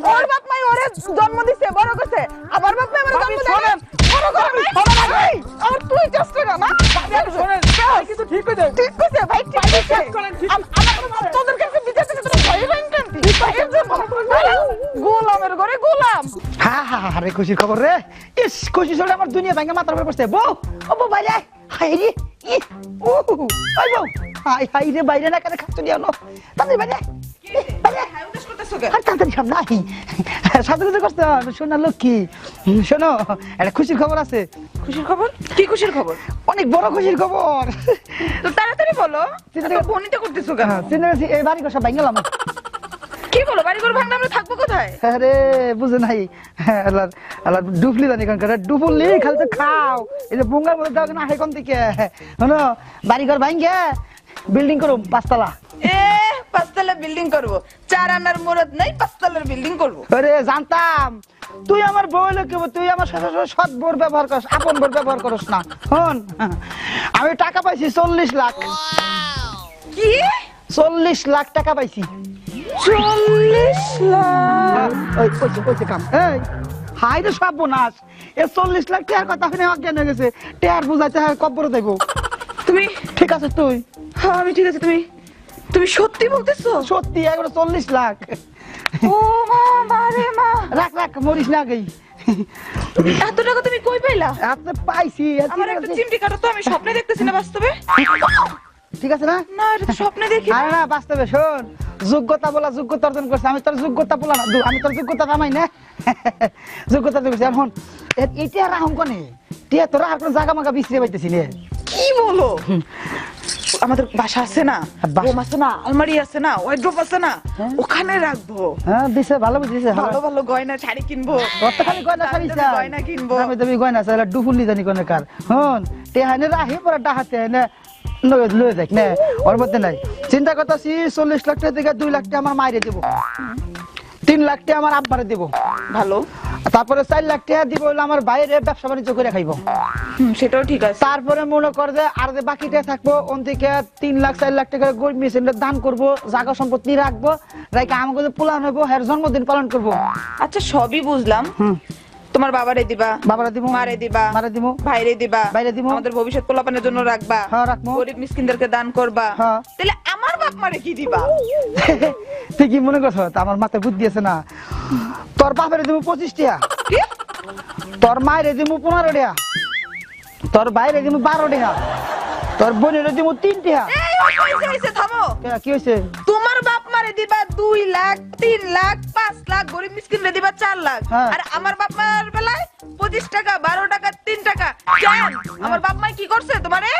ওর বাপ মাই ওরে জন্ম দিছে বড় করছে আমার বাপ মাই আমারে জন্ম দেয় বড় করে আর তুই চেষ্টা কর না শোনেন কিন্তু ঠিক হয়ে যায় ঠিক কইছে ভাই ঠিক কইছে আমার তোদের কাছে বিচার থেকে তোর ভয় ভাঙতাম ভাইয়ের জন্য গোলামের ঘরে গোলাম হ্যাঁ হ্যাঁ হ্যাঁ রে খুশির খবর রে ইস খুশি চলে আমার দুনিয়া ভাঙা মাথার উপরে পড়ছে বউ ও বউ বাইরে হাই রে ই ও ওই বউ হাই হাই রে বাইরে না কেন খাচ্ছ দিও না তাড়াতাড়ি বাইরে বাইরে আর তাড়াতাড়ি সব নাই সাথে সাথে করতে শোনা লক্ষ্মী শোনো একটা খুশির খবর আছে খুশির খবর কি খুশির খবর অনেক বড় খুশির খবর তো তাড়াতাড়ি বলো তো ফোনই করতেছো কেন চিন্তা করছি এই বাড়ি সব ভাঙলাম কি বলো বাড়ি ঘর ভাঙলে আমরা থাকবো কোথায় আরে বুঝে নাই আল্লাহ আল্লাহ ডুবলি জানি কারণ ডুবলি খালি তো খাও এই যে বঙ্গার মধ্যে দাও না হয় কোন থেকে শোনো বাড়িঘর ভাঙে বিল্ডিং করো 5 তলা এ 5 তলা বিল্ডিং করব 4 আনার মুরদ নাই 5 তলার বিল্ডিং করব আরে জানতাম তুই আমার বউ লোক তুই আমার সৎ বোর ব্যবহার করস আপন বোর ব্যবহার করস না শোন আমি টাকা পাইছি 40 লাখ কি 40 লাখ টাকা পাইছি 40 লাখ ওই কইছে কাম এই হাই রে সব বোনাস এ 40 লাখ টাকার কথা শুনে অজ্ঞান হয়ে গেছে টেয়ার বুঝাইতে হয় কব্বর দেব তুমি ঠিক আছে তুই হ্যাঁ আমি ঠিক আছে তুমি সত্যি বলতেছো সত্যি এগুলো 40 লাখ ও মা মারে মা রাখ রাখ মরিস না গই এত টাকা তুমি কই পাইলা আপনি পাইছি আমার একটা চিমটি কাটো তো আমি স্বপ্নে দেখতেছি না বাস্তবে ঠিক আছে না না এটা তো স্বপ্নে দেখি আরে না বাস্তবে শোন যোগ্যতা বলা যোগ্যতা অর্জন করছে আমি তোর যোগ্যতা বলা না আমি তোর যোগ্যতা নামাই না যোগ্যতা করছি এখন এইটা আর আহম কোনে টিয়া তোরা আর কোন জায়গা মাগা বিছরে পাইতেছি নে কি বলো আমাদের বাসা আছে না রুম আছে না আলমারি আছে না ওয়ার্ড্রোব আছে না ওখানে রাখবো হ্যাঁ দিছে ভালো বুঝিছে ভালো ভালো গয়না শাড়ি কিনবো কত খালি গয়না শাড়ি দামি চাই গয়না কিনবো আমি তুমি গয়না চাই ডুফুলি জানি কোনে কার হন টেহানে রাহি পরে ডাহাতে না লয়ে দেখ না ওর মধ্যে নাই চিন্তা করতেছি 40 লাখ টাকা থেকে 2 লাখ টাকা আমার মাইরে দেব 3 লাখ টাকা আমার আব্বারে দেব ভালো তারপরে 4 লাখ টাকা দিব হলো আমার বাইরে ব্যবসা বাণিজ্য করে খাইবো সেটাও ঠিক আছে তারপরে মনে কর যে আর যে বাকিটা থাকবো ওন থেকে 3 লাখ 4 লাখ টাকা গরিব মিশনে দান করব জায়গা সম্পত্তি রাখবো রাইকে আমাকে যে প্ল্যান হইব এর জন্মদিন পালন করব আচ্ছা সবই বুঝলাম তোমার বাবারে দিবা বাবারে দিব মারে দিবা মারে দিব ভাইরে দিবা ভাইরে দিব আমাদের ভবিষ্যৎ পোলাপানের জন্য রাখবা হ্যাঁ রাখবো গরিব মিসকিনদেরকে দান করবা হ্যাঁ তাহলে আমার বাপ মারে কি দিবা তুই কি মনে করছ আমার মাথায় বুদ্ধি আছে না তোর বাপের দিব 25 টাকা কি তোর মায়ের দিব 15 টাকা তোর বাইরে দিব 12 টাকা তোর বোনের দিব 3 টাকা এই হইছে থামো কি হইছে তোমার বাপ মারে দিবা 2 লাখ 3 লাখ 5 লাখ গরিব মিসকিনরে দিবা 4 লাখ হ্যাঁ। আর আমার বাপ মার বেলায় 25 টাকা 12 টাকা 3 টাকা কেন আমার বাপ মাই কি করছে তোমারে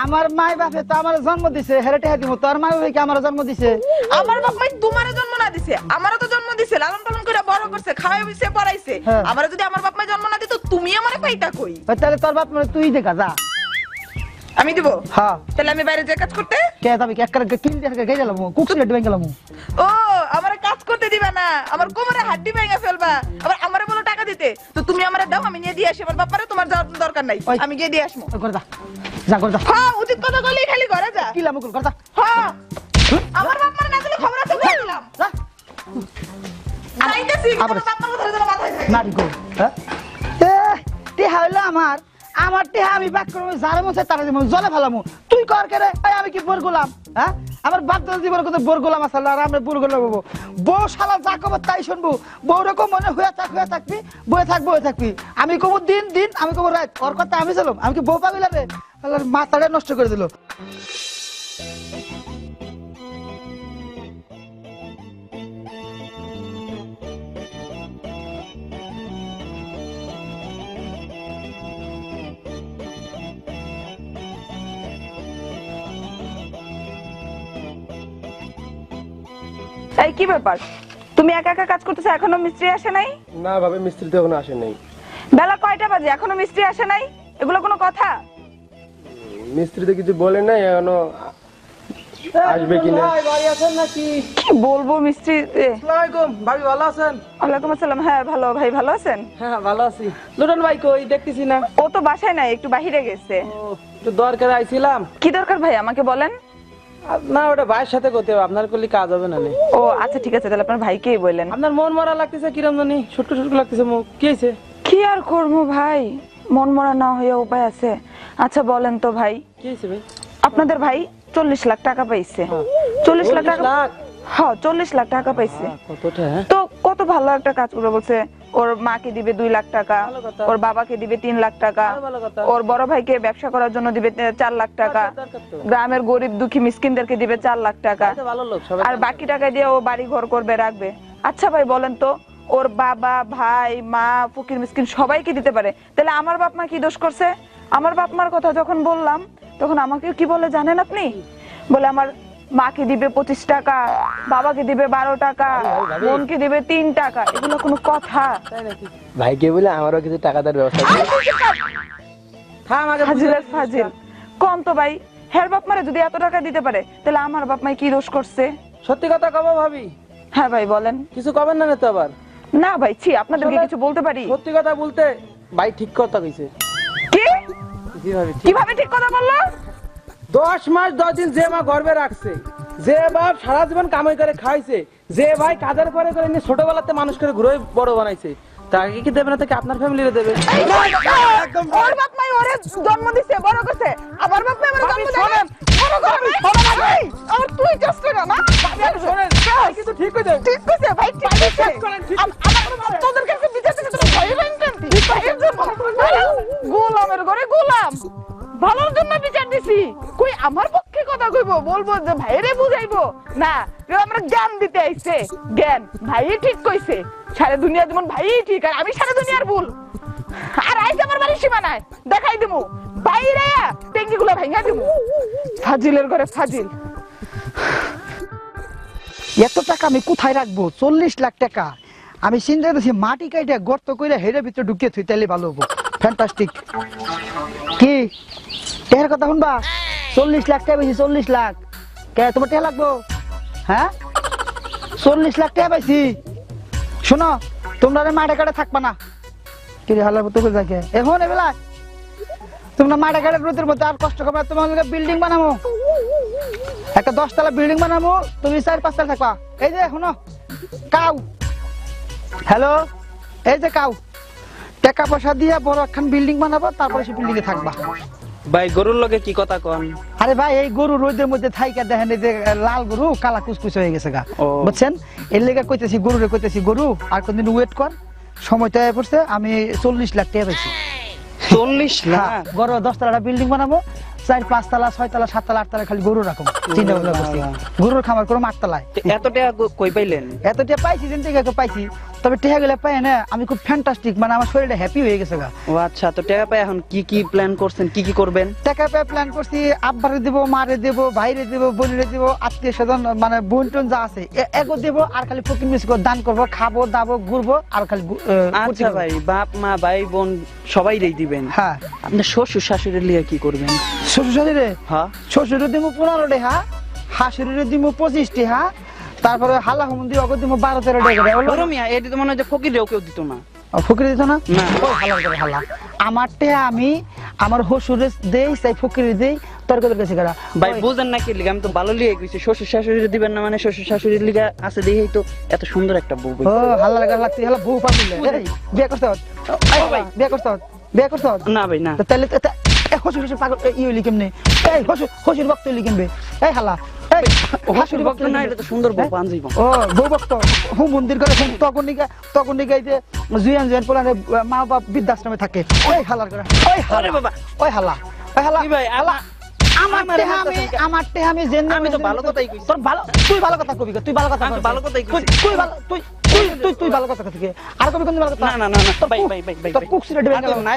আমার মাই বাপে তো আমার জন্ম দিছে হেরেটে দিব তোর মাই বাপে কি আমার জন্ম দিছে আমার বাপ মাই তোমারে জন্ম না দিছে আমারও তো জন্ম দিছে লালন পালন করে বড় করছে খাওয়াইছে পড়াইছে হ্যাঁ। আমারে যদি আমার বাপ মাই জন্ম না দিত তুমি আমারে পাইতা কই তাহলে তোর বাপ মানে তুই দেখা যা আমি দিব হ্যাঁ তাহলে আমি বাইরে যে কাজ করতে কে যাবি এক করে কিল দিয়ে গেই গেলাম কুকসিলে ডিবাই গেলাম ও আমারে কাজ করতে দিবা না আমার কোমরে হাড্ডি ভেঙে ফেলবা আবার আমারে বলো টাকা দিতে তো তুমি আমারে দাও আমি নিয়ে দিয়ে আসি আমার বাপারে তোমার যাওয়ার দরকার নাই ওই। আমি গিয়ে দিয়ে আসবো করে যা যা করে যা হ্যাঁ উচিত কথা বললেই খালি ঘরে যা কিলা মুকুল করে যা হ্যাঁ আমার বাপারে না দিলে খবর আছে বলে দিলাম যা যাইতেছি আবার- আমার বাপার কথা যেন মাথায় থাকে নারী গো হ্যাঁ তে হইলো আমার টেহা আমি বাক করবো যারে মনে তারা দিব জলে ফেলামু তুই কর কে রে আমি কি বোর গোলাম হ্যাঁ আমার বাপ দাদা জীবন কত বোর গোলাম আসলে আর আমরা বোর গোলাম হবো বউ শালা যা কব তাই শুনবো বউ রকম মনে হয়ে থাকবি বয়ে থাকবি আমি কব দিন আমি কব রাত ওর কথা আমি চলাম আমি কি বউ পাবিলা রে আল্লাহর মাথাটা নষ্ট করে দিল এই কি ব্যাপার তুমি একা একা কাজ করতেছো এখনো মিস্ত্রি আসে নাই না ভাবে মিস্ত্রি তো এখনো আসে নাই বেলা কয়টা বাজে এখনো মিস্ত্রি আসে নাই এগুলো কোনো কথা মিস্ত্রি তো কিছু বলে নাই এখনো আসবে কিনা বাড়ি আছেন নাকি? কি বলবো মিস্ত্রি আসসালামু আলাইকুম ভাবি ভালো আছেন? ওয়ালাইকুম আসসালাম হ্যাঁ ভালো ভাই ভালো আছেন হ্যাঁ ভালো আছি। লুটন ভাই কই দেখতেছি না। ও তো বাসায় নাই একটু বাহিরে গেছে ও একটু দরকার আইছিলাম। কি দরকার ভাই আমাকে বলেন না ওটা ভাইয়ের সাথে করতে হবে, আপনার করলে কাজ হবে না নে। ও আচ্ছা ঠিক আছে, তাহলে আপনার ভাইকেই বললেন। আপনার মন মরা লাগতেছে কিরম জানি, ছুটকু ছুটকু লাগতেছে মুখ, কি হয়েছে? কি আর করবো ভাই, মন মরা না হয়ে উপায় আছে? আচ্ছা বলেন তো ভাই, কি হয়েছে ভাই? আপনাদের ভাই 40 লাখ টাকা পাইছে। 40 লাখ টাকা? হ্যাঁ 40 লাখ টাকা পাইছে। কতটা? তো কত ভালো একটা কাজ করে বলছে, ওর মাকে দিবে 2 লাখ টাকা, ভালো কথা। ওর বাবাকে দিবে 3 লাখ টাকা, ভালো কথা। ওর বড় ভাইকে ব্যবসা করার জন্য দিবে 4 লাখ টাকা, দরকার তো। গ্রামের গরিব দুঃখী মিসকিনদেরকে দিবে 4 লাখ টাকা, ভাই তো ভালো লোক, সবাই আর বাকি টাকা দিয়ে ও বাড়ি ঘর করবে, রাখবে। আচ্ছা ভাই বলেন তো, ওর বাবা ভাই মা ফকির মিসকিন সবাইকে দিতে পারে, তাহলে আমার বাপ মা কি দোষ করছে? আমার বাপ মার কথা যখন বললাম তখন আমাকে কি বলে জানেন আপনি? বলে আমার মাকে দিবে 25 টাকা, বাবাকে দিবে 12 টাকা, বোনকে দিবে 3 টাকা। এগুলো কোনো কথা? তাই নাকি? ভাইকে বলে আমারও কিছু টাকা দেওয়ার ব্যবস্থা করো। থাম আগে ফাজিলের ফাজিল কোন তো ভাই, হের বাপ মারে যদি এত টাকা দিতে পারে তাহলে আমার বাপ মাই কি দোষ করছে? সত্যি কথা কব ভাবি, হ্যাঁ ভাই বলেন। কিছু কবেন না তো আবার। না ভাই ছি, আপনাদেরকে কিছু বলতে পারি? সত্যি কথা বলতে ভাই ঠিক কথা কইছে। কি জি ভাবি, ঠিক। কিভাবে ঠিক কথা বললো? 10 মাস 10 দিন যে মা গর্ভে রাখছে, যে বাপ সারা জীবন কামাই করে খাইছে, যে ভাই কাজের পরে করে নিয়ে ছোটবেলাতে মানুষ করে ঘুরে বড় বানাইছে, তাকে কি দেবে না, তাকে আপনার ফ্যামিলিরে দেবে? ওর বাপ মাই ওরে জন্ম দিছে, বড় করছে, আমার বাপ মাই আমারে জন্ম দেয় নাই, বড় করে নাই। আর তুই কষ্ট কর না শোনেন, কিছু ঠিক হইছে। ঠিক কইছে ভাই, ঠিক কইছে। আমার তোদের কাছে বিচার থেকে তোর ভয় পাইছেন? ভাইয়ের জন্য গোলামের ঘরে গোলাম, ভালোর জন্য বিচার দিছি। কই আমার পক্ষে কথা কইবো, বলবো যে ভাইরে বুঝাইবো না, কেউ আমরা জ্ঞান দিতে আইছে। জ্ঞান ভাই ঠিক কইছে, সারা দুনিয়া যেমন ভাই ঠিক, আর আমি সারা দুনিয়ার ভুল। আর আইছে আমার বাড়ির সীমানায়, দেখাই দিমু বাইরে টেঙ্গি গুলো ভাঙা দিমু। ফাজিলের ঘরে ফাজিল। এত টাকা আমি কোথায় রাখবো? 40 লাখ টাকা আমি চিন্তা করছি মাটি কাইটা গর্ত কইরা হেডের ভিতরে ঢুকিয়ে থুই, তাইলে ভালো হবো। ফ্যান্টাস্টিক। কি এর কথা শুনবা? 40 লাখ টাকা পাইছি, 40 লাখ। কে তোমার টাকা লাগবো? হ্যাঁ 40 লাখ টাকা পাইছি। শোনো তোমরা মাঠে কাটে থাকবা না। কি রে হালার মতো করে থাকে এখন এবেলা তোমরা মাঠে কাটে রোদের মধ্যে আর কষ্ট করবে। তোমার বিল্ডিং বানাবো, একটা 10 তলা বিল্ডিং বানাবো, তুমি 4-5 তলা থাকবা। এই যে শুনো কাউ, হ্যালো, এই যে কাউ, টাকা পয়সা দিয়ে বড় একখান বিল্ডিং বানাবো, তারপরে সেই বিল্ডিং এ থাকবা। ভাই গরুর লগে কি কথা কন? আরে ভাই এই গরু রোদের মধ্যে থাইকা দেখেন, এই যে লাল গরু কালা কুচকুচ হয়ে গেছে গা, ও। বুঝছেন? এর লেগে কইতেছি গরুরে, কইতেছি গরু আর কোনদিন ওয়েট কর, সময়টা পড়ছে। আমি 40 লাখ টাকা পাইছি। 40 লাখ? বড় 10 তলা বিল্ডিং বানাবো, 4-5 তলা 6 তলা 7 তলা 8 তলা খালি গরু রাখবো। চিন্তা ভাবনা করছি গরুর খামার করবো 8 তলায়। এত টাকা কই পাইলেন? এত টাকা পাইছি, দিন থেকে পাইছি, তবে টাকা গুলো পাই না আমি খুব ফ্যান্টাস্টিক, মানে আমার শরীরটা হ্যাপি হয়ে গেছে গা। ও আচ্ছা, তো টাকা পাই এখন কি কি প্ল্যান করছেন, কি কি করবেন? টাকা পেয়ে প্ল্যান করছি, আব্বারে দেবো, মারে দেবো, ভাইরে দেবো, বোনেরে দেবো, আত্মীয় স্বজন মানে বোন টোন যা আছে এগো দেবো, আর খালি ফকির মিস করে দান করবো, খাবো দাবো ঘুরবো, আর খালি আচ্ছা ভাই, বাপ মা ভাই বোন সবাইরেই দিবেন? হ্যাঁ। আপনি শ্বশুর শাশুড়ির লিয়ে কি করবেন? শ্বশুর শাশুড়ি, হ্যাঁ শ্বশুরে দিব 15 টাকা, শাশুড়িরে দিব 25 টাকা, তারপরে হালা হুমন্দি অগর দিব 12-13 টাকা। বড় মিয়া, এটি তো মনে হয় যে ফকিরেও কেউ দিত না। ফকিরে দিত না? না। ওই হালার করে হালা আমার টেহা আমি আমার হসুরে দেই, চাই ফকিরে দেই, তর্কের কাছে গেরা। ভাই বুঝেন না কি লিগে, আমি তো ভালো লিগে কইছি, শ্বশুর শাশুড়ি দিবেন না মানে শ্বশুর শাশুড়ির লিগে আছে দেখেই তো এত সুন্দর একটা বউ ও হালা লাগা লাগতে হালা বউ পাবিলে। এই বিয়ে করছ? এই ভাই বিয়ে করছ? বিয়ে করছ? না ভাই না। তাহলে হসুর হসুর পাগল ই হইলি কেমনে? এই হসুর ভক্ত হইলি কেমনে? এই হালা এই শাশুড়ি ভক্ত না, এটা তো সুন্দর বউ পাঞ্জিব। ও বউ ভক্ত হুম মন্দির করে তখন নিকা এই যে জুয়ান পোলানে মা বাপ বৃদ্ধাশ্রমে থাকে। ওই হালার করে ওই হালা বাবা, ওই হালা ওই হালা কি ভাই হালা আমার টেহা আমি জেনে আমি তো ভালো কথাই কইছি। তোর ভালো, তুই ভালো কথা কবি, তুই ভালো কথা আমি তো কবি। ভালো কথাই কইছি। তুই ভালো তুই ভালো কথা কবি, আর কবি কোন ভালো কথা? না না না না ভাই ভাই ভাই ভাই তোর কুক সিরে দেবে না না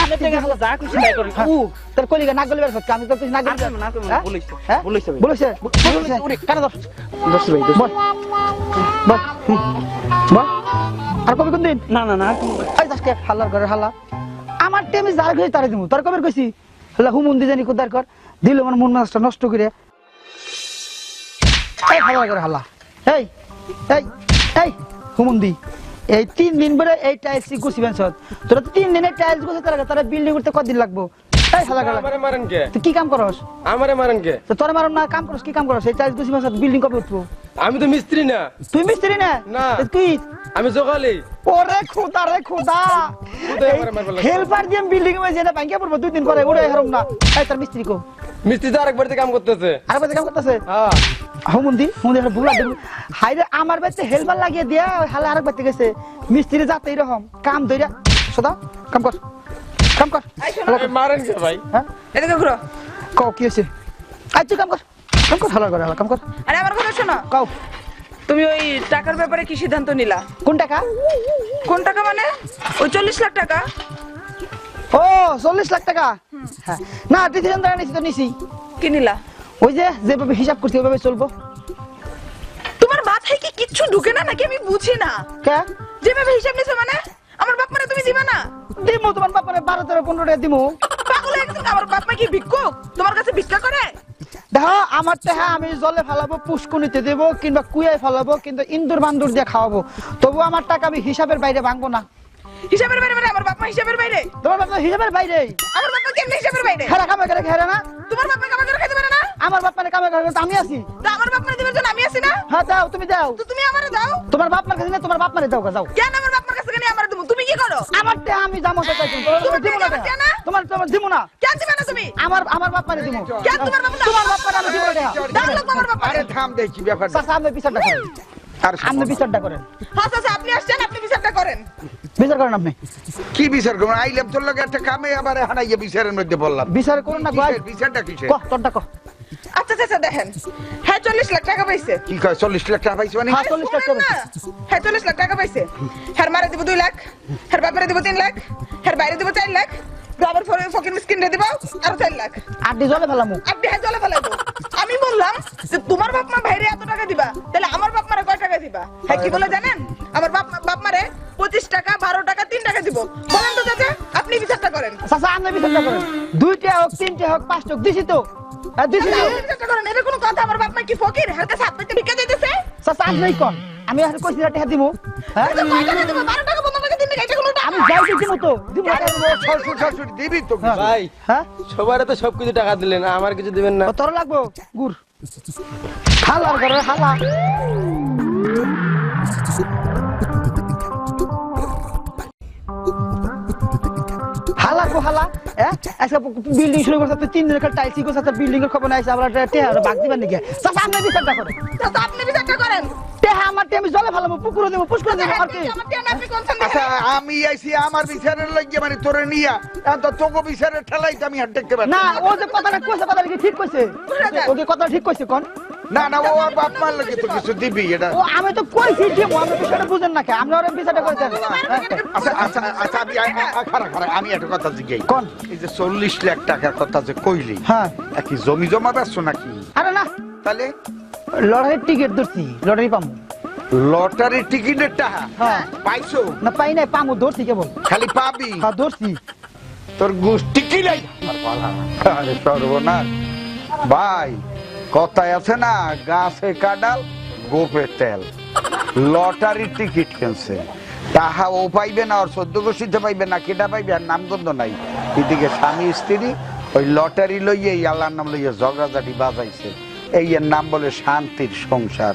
আপনি থেকে হালা যা খুশি তাই করেন। উ তোর কলিগা নাক গলি বের করতে, আমি তো তুই নাক গলি না না হ্যাঁ? বলিস হ্যাঁ? বলিস বলেছে কেন দোষ দোস্ত ভাই দোস্ত। বল বল বল আর কবি কোন দিন? না না না এই আজকে হাল্লার ঘরে হাল্লা আমার টেমি যার কইছি তারে দিমু, তোর কবে কইছি হাল্লা হুমুন্দি জানি কোদার কর দিল আমার মন মাছটা নষ্ট করে। এই হাল্লার ঘরে হাল্লা এই এই এই হুমুন্দি এই 3 দিন পরে এই টাইলস গুছিবেন সব। তোরা তো 3 দিনে টাইলস গুছাতে লাগে, তারা বিল্ডিং করতে কতদিন লাগবো? এই শালা গলা আমারে মারেন কে? তুই কি কাম করস আমারে মারেন কে? তো তোর মারম না কাম করস কি কাম করস এই 40-50 মাসে বিল্ডিং কবে উঠবো আমি তো মিস্ত্রি না, তুই মিস্ত্রি না না। তুই আমি জোগালি। ওরে খোদা রে খোদা খুদাই আমারে মারবার লাগছে। হেল্পার দিয়ে বিল্ডিং এ যেটা ভাঙিয়া পড়বো 2 দিন পরে উড়ে হারম না এই তোর মিস্ত্রি কো মিস্ত্রি তো আরেক বাড়িতে কাম করতেছে। আর বাজে কাম করতেছে হ্যাঁ হুমুন্দি একটা বুলা দেব হাইরে আমার বাড়িতে হেল্পার লাগিয়ে দিয়া হালে আরেক বাড়িতে গেছে মিস্ত্রি যাতে এরকম কাম দইরা সদা কাম কর এই মারেন কে ভাই? হ্যাঁ এদিকে ঘুরো। কও কি হইছে আচ্ছা কাম কর হালা করে হালা কাম কর আরে আমার কথা শোনো, কও তুমি ওই টাকার ব্যাপারে কি সিদ্ধান্ত নিলা? কোন টাকা কোন টাকা মানে? ওই 40 লাখ টাকা। ও 40 লাখ টাকা হ্যাঁ না ডিসিশন দাঁড়া নিছি তো নিছি কি নিলা? ওই যে যেভাবে হিসাব করছি ওইভাবে চলবো তোমার মাথায় কি কিচ্ছু ঢুকে না নাকি? আমি বুঝি না। কে যেভাবে হিসাব নিছো মানে আমার বাপ মারে তুমি দিবা না? দিমু তোমার বাপারে 12-13-15 টাকা দিমু পাগল হয়ে গেছো? আমার বাপ মা কি ভিক্ষুক? তোমার কাছে ভিক্ষা করে? দেখো আমার টাকা আমি জলে ফেলাবো পুষ্কুনিতে দেবো কিংবা কুয়ায় ফেলাবো কিন্তু ইন্দুর বান্দুর দিয়ে খাওয়াবো তবু আমার টাকা আমি হিসাবের বাইরে ভাঙবো না হিসাবের বাইরে মানে আমার বাপ মা হিসাবের বাইরে? তোমার বাপ মা হিসাবের বাইরে আমার বাপ মা কেমনে হিসাবের বাইরে? খেলা কামে করে খেলে না তোমার বাপ মা কামাই করে খাইতে পারে না? আমার বাপ মানে কামে করে আমি আছি তা আমার বাপ মারে দিবার জন্য আমি আছি না? হ্যাঁ দাও তুমি দাও তো তুমি আমারে দাও। তোমার বাপ মার কাছে না তোমার বাপ মারে দাও যাও কেন আমার বাপ মার কাছে কেন আমারে দেবো? তুমি কি করো? আমার টাকা আমি জামো তো চাইছি তোমার দিমু না টাকা আমার টাকা না? তোমার দিমু না কেন দিবা না তুমি? আমার বাপ মারে দিমু কেন তোমার বাপ না? তোমার বাপ মারে আমি দিমু না দাও লোক আমার বাপ মারে। আরে থাম দেখি ব্যাপারটা চাচা আপনি বিচারটা করেন আর আপনি বিচারটা করেন হ্যাঁ চাচা আপনি আসছেন, আপনি বিচারটা করেন। বিচার করেন আপনি কি বিচার করবো আইলাম তোর লগে একটা কামে আবার হানাইয়া বিচারের মধ্যে বললাম বিচার করুন না গায় বিচারটা কিসের কহ তোরটা কহ আচ্ছা চাচা দেখেন, হ্যাঁ 40 লাখ টাকা পাইছে। কি কয় 40 লাখ টাকা পাইছো মানে হ্যাঁ 40 লাখ টাকা হ্যাঁ 40 লাখ টাকা পাইছে। হ্যাঁ মারে দিব 2 লাখ, হ্যাঁ বাপরে দিব 3 লাখ, হ্যাঁ বাইরে দিব 4 লাখ, গ্রামের ফকির মিসকিন রে দিব আর 4 লাখ। আড্ডি জলে ফেলামু আপনি হ্যাঁ জলে ফেলাইবো। আমি বললাম যে তোমার বাপ মা ভাইরে এত টাকা দিবা, তাহলে আমার বাপ মারে কয় টাকা দিবা? হ্যাঁ কি বলে জানেন? আমার বাপ মারে 25 টাকা, 12 টাকা, 3 টাকা দিব। বলেন তো চাচা, আপনি বিচারটা করেন। চাচা আপনি বিচারটা করেন 2টা হোক 3টে হোক 5টা হোক দিছি তো দিছি তো আপনি বিচারটা করেন। এটা কোনো কথা? আমার বাপ মা কি ফকির? হালকা সাত পেতে ভিক্ষা দিতেছে? চাচা আপনি কোন আমি আর কইছি টাকা দিমু হ্যাঁ আচ্ছা, কয় টাকা দিব? 12 টাকা, 15 টাকা, 3 টাকা, এটা কোনো টাকা? আমি যাই দিমু তো দিমু না কেন? শ্বশুর দিবি তো ভাই হ্যাঁ সবার তো সবকিছু টাকা দিলেন, আমার কিছু দিবেন না? ও তোর লাগবো গুড় হালার করে হালা হালা গো হালা আজকে বিল্ডিং শুরু করছে তুই 3 দিনের টাইলসি করছে তো বিল্ডিং এর খবর নাই আমরা টেহা ভাগ দিবেন নাকি চাচা আপনি বিচারটা করেন চাচা, আপনি বিচারটা করেন। টেহা আমার আমি জলে ফেলাবো পুকুরে দেবো পুষ্করে দেবো আর কি আমার টিয়া না, আপনি কোন সন্দেহ? আচ্ছা আমি আইছি আমার বিচারের লাগিয়ে মানে তোরে নিয়া এখন তো তোকে বিচারের ঠেলাই তো আমি হাত দেখতে পারি না ও যে কথাটা কইছে কথাটা কি ঠিক কইছে ওকে কথা ঠিক কইছে কোন না না ও আর বাপ মার লাগে তো কিছু দিবি এটা ও আমি তো কইছি যে আমি বিষয়টা বুঝেন না কে আমরা ওর বিচারটা করে দেন আচ্ছা আচ্ছা আচ্ছা খারাপ আমি একটা কথা জিজ্ঞাই কোন? এই যে 40 লাখ টাকার কথা যে কইলি হ্যাঁ কি জমি জমা বেচছো নাকি আরে না তাহলে লড়াইয়ের টিকিট ধরছি লটারি পামু লটারির টিকিটের টাকা হ্যাঁ। পাইছো না পাই নাই পামু ধরছি কেবল খালি পাবি হ্যাঁ ধরছি তোর গোষ্ঠী কি লাই আরে সর্বনাশ ভাই কথায় আছে না গাছে কাডাল গোপে তেল লটারির টিকিট কিনছে তাহা ও পাইবে না ওর 14 গোষ্ঠীতে পাইবে না কেটা পাইবে আর নামগন্ধ নাই এদিকে স্বামী স্ত্রী ওই লটারি লইয়ে আল্লাহর নাম লইয়ে ঝগড়াঝাটি বাজাইছে এই এর নাম বলে শান্তির সংসার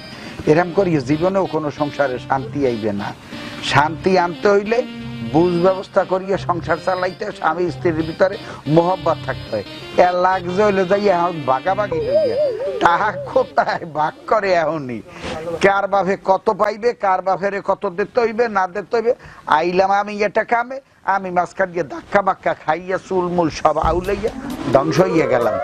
এরম করিয়ে জীবনেও কোনো সংসারে শান্তি আইবে না শান্তি আনতে হইলে বুঝ ব্যবস্থা করিয়ে সংসার চালাইতে স্বামী স্ত্রীর ভিতরে মোহব্বত থাকতে হয় এর লাগছে হইলে যাই এখন বাগাবাগি হইয়া তাহা কোথায় ভাগ করে এখনই কার বাপে কত পাইবে কার বাপের কত দিতে হইবে না দিতে হইবে আইলাম আমি এটা কামে আমি মাঝখান দিয়ে ধাক্কা বাক্কা খাইয়া চুলমুল সব আউলাইয়া ধ্বংস হইয়া গেলাম